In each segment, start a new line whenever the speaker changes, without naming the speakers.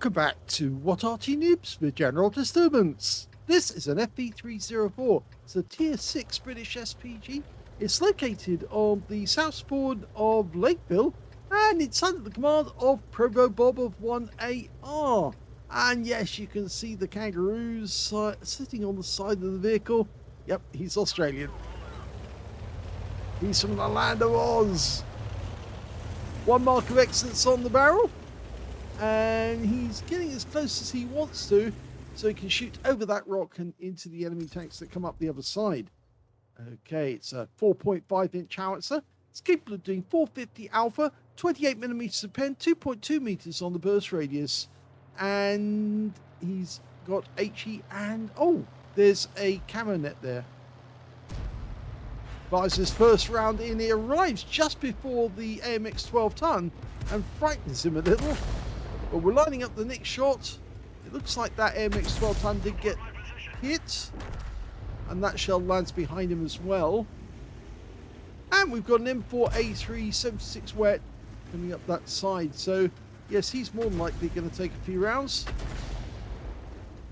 Welcome back to What Arty Noobs with General Disturbance. This is an FV304. It's a Tier 6 British SPG. It's located on the south spawn of Lakeville, and it's under the command of ProvoBob of 1AR. And yes, you can see the kangaroos sitting on the side of the vehicle. Yep, he's Australian. He's from the land of Oz. One mark of excellence on the barrel. And he's getting as close as he wants to, so he can shoot over that rock and into the enemy tanks that come up the other side. Okay, it's a 4.5-inch howitzer. It's capable of doing 450 alpha, 28mm of pen, 2.2 meters on the burst radius. And he's got HE and, oh, there's a camo net there. Buys his first round in. He arrives just before the AMX 12 ton and frightens him a little. But we're lining up the next shot. It looks like that AMX 12 ton did get hit, and that shell lands behind him as well. And we've got an M4A3 76 wet coming up that side. So yes, he's more than likely going to take a few rounds.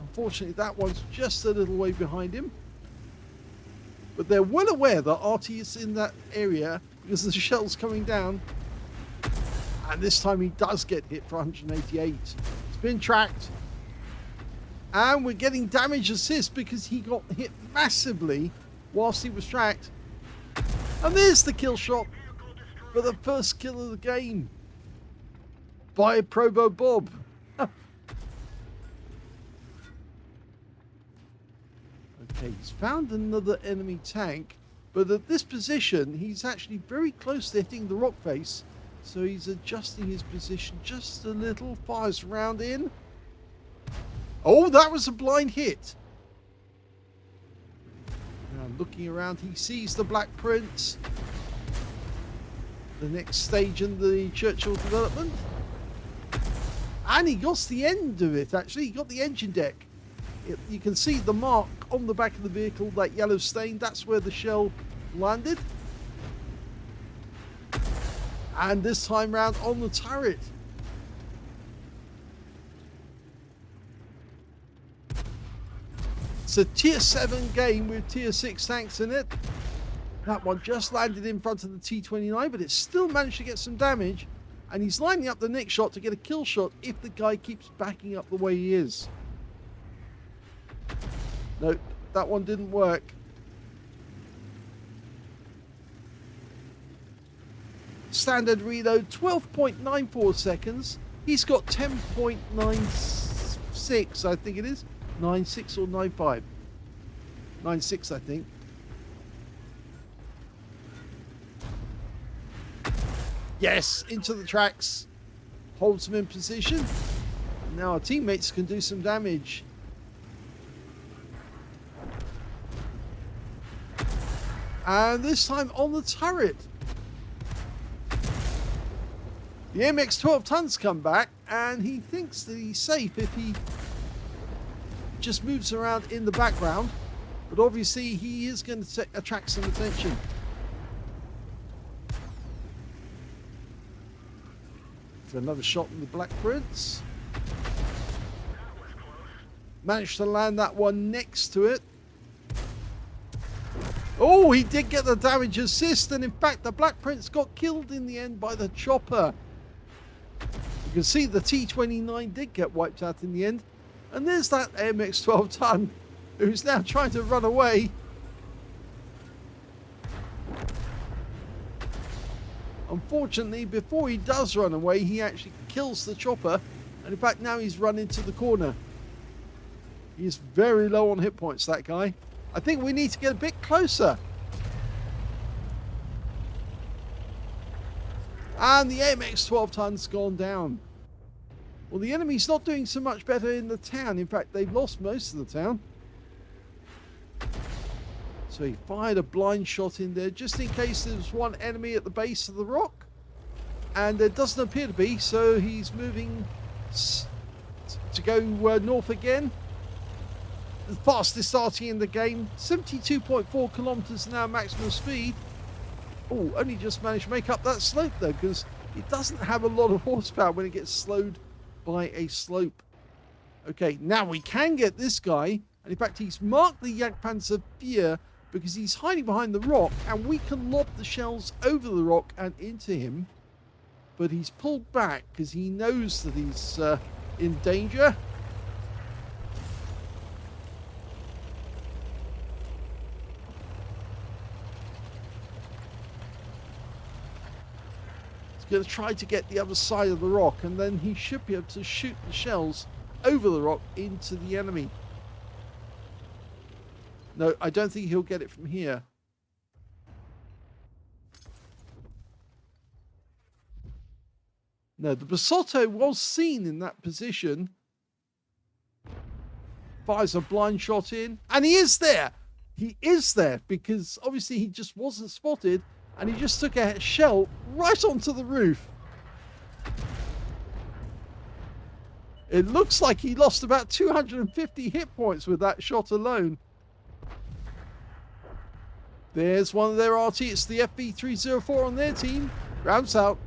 Unfortunately, that one's just a little way behind him. But they're well aware that Arty is in that area because the shell's coming down. And this time he does get hit for 188. It's been tracked. And we're getting damage assist because he got hit massively whilst he was tracked. And there's the kill shot for the first kill of the game by ProvoBob. Okay, he's found another enemy tank, but at this position he's actually very close to hitting the rock face. So he's adjusting his position just a little, fires round in. Oh, that was a blind hit. Now looking around, he sees the Black Prince. The next stage in the Churchill development. And he got the end of it, actually. He got the engine deck. You can see the mark on the back of the vehicle, that yellow stain. That's where the shell landed. And this time round on the turret. It's a tier 7 game with tier 6 tanks in it. That one just landed in front of the T-29, but it still managed to get some damage. And he's lining up the next shot to get a kill shot if the guy keeps backing up the way he is. Nope, that one didn't work. Standard reload, 12.94 seconds. He's got 10.96, I think it is. 96 or 95. 96, I think. Yes, into the tracks. Holds him in position. Now our teammates can do some damage. And this time on the turret. The MX 12 tons come back, and he thinks that he's safe if he just moves around in the background. But obviously he is going to attract some attention. For another shot in the Black Prince. Managed to land that one next to it. Oh, he did get the damage assist, and in fact the Black Prince got killed in the end by the chopper. You can see the T-29 did get wiped out in the end. And there's that AMX 12 ton who's now trying to run away. Unfortunately, before he does run away, he actually kills the chopper. And in fact, now he's run into the corner. He's very low on hit points, that guy. I think we need to get a bit closer. And the AMX 12 ton's gone down. Well, the enemy's not doing so much better in the town. In fact, they've lost most of the town. So he fired a blind shot in there just in case there's one enemy at the base of the rock. And there doesn't appear to be, so he's moving to go north again. The fastest Arty in the game, 72.4 kilometers an hour maximum speed. Oh, only just managed to make up that slope though, because it doesn't have a lot of horsepower when it gets slowed by a slope. Okay, now we can get this guy. And in fact, he's marked the Jagdpanzer Fear because he's hiding behind the rock. And we can lob the shells over the rock and into him. But he's pulled back because he knows that he's in danger. He's going to try to get the other side of the rock, and then he should be able to shoot the shells over the rock into the enemy. No, I don't think he'll get it from here. No, the Basotto was seen in that position. Fires a blind shot in, and he is there. He is there because obviously he just wasn't spotted, and he just took a shell right onto the roof. It looks like he lost about 250 hit points with that shot alone. There's one of their Arty. It's the FV304 on their team. Rounds out.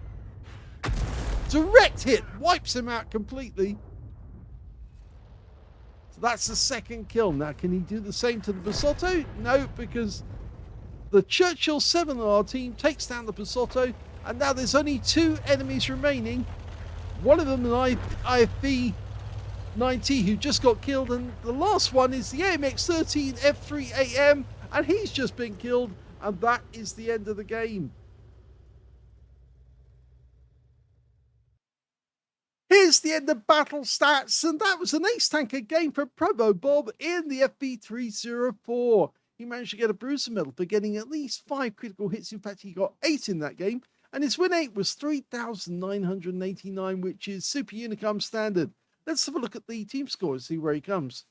Direct hit. Wipes him out completely. So that's the second kill. Now, can he do the same to the Basotto? No, because the Churchill 7 on our team takes down the Basotto. And now there's only 2 enemies remaining. One of them an IFV-90 who just got killed. And the last one is the AMX-13 F3AM. And he's just been killed, and that is the end of the game. Here's the end of battle stats, and that was an ace tanker game for ProvoBob in the FV304. He managed to get a bruiser medal for getting at least 5 critical hits. In fact, he got 8 in that game, and his win rate was 3,989, which is Super Unicum standard. Let's have a look at the team score and see where he comes.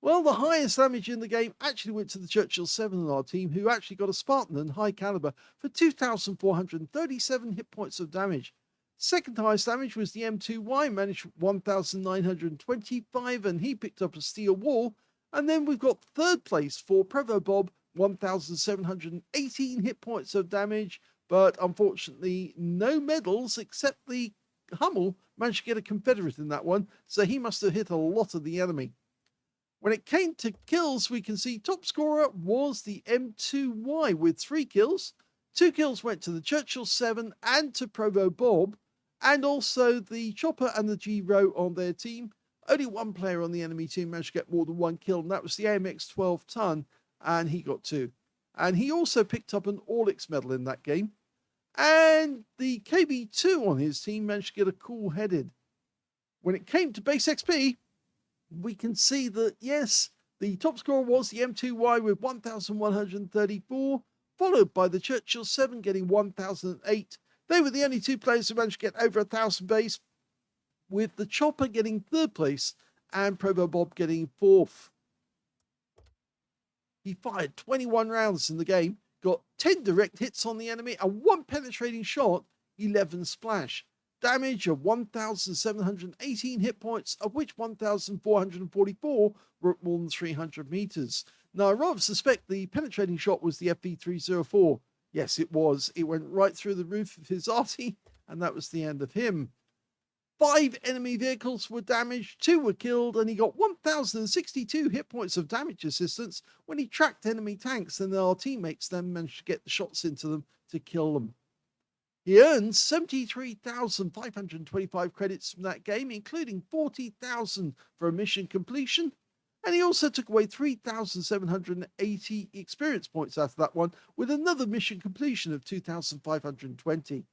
Well, the highest damage in the game actually went to the Churchill 7 on our team, who actually got a Spartan and high caliber for 2,437 hit points of damage. Second highest damage was the M2Y, managed 1,925, and he picked up a steel wall. And then we've got third place for ProvoBob, 1,718 hit points of damage, but unfortunately no medals except the Hummel managed to get a Confederate in that one, so he must have hit a lot of the enemy. When it came to kills, we can see top scorer was the M2Y with 3 kills. 2 kills went to the Churchill 7 and to ProvoBob, and also the Chopper and the G-Row on their team. Only one player on the enemy team managed to get more than 1 kill, and that was the AMX 12 ton, and he got 2. And he also picked up an Orlix medal in that game. And the KB2 on his team managed to get a cool headed. When it came to base XP, we can see that, yes, the top score was the M2Y with 1,134, followed by the Churchill 7 getting 1,008. They were the only 2 players who managed to get over 1,000 base, with the Chopper getting 3rd place and ProvoBob getting 4th. He fired 21 rounds in the game, got 10 direct hits on the enemy and 1 penetrating shot, 11 splash. Damage of 1,718 hit points, of which 1,444 were at more than 300 meters. Now, I rather suspect the penetrating shot was the FV304. Yes, it was. It went right through the roof of his Arty, and that was the end of him. 5 enemy vehicles were damaged, 2 were killed, and he got 1,062 hit points of damage assistance when he tracked enemy tanks, and our teammates then managed to get the shots into them to kill them. He earned 73,525 credits from that game, including 40,000 for a mission completion. And he also took away 3,780 experience points out of that one, with another mission completion of 2,520.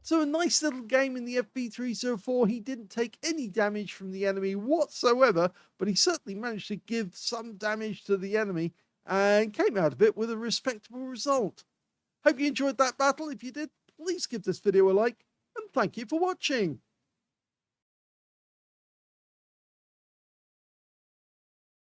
So a nice little game in the FV304. He didn't take any damage from the enemy whatsoever, but he certainly managed to give some damage to the enemy and came out of it with a respectable result. Hope you enjoyed that battle. If you did, please give this video a like, and thank you for watching.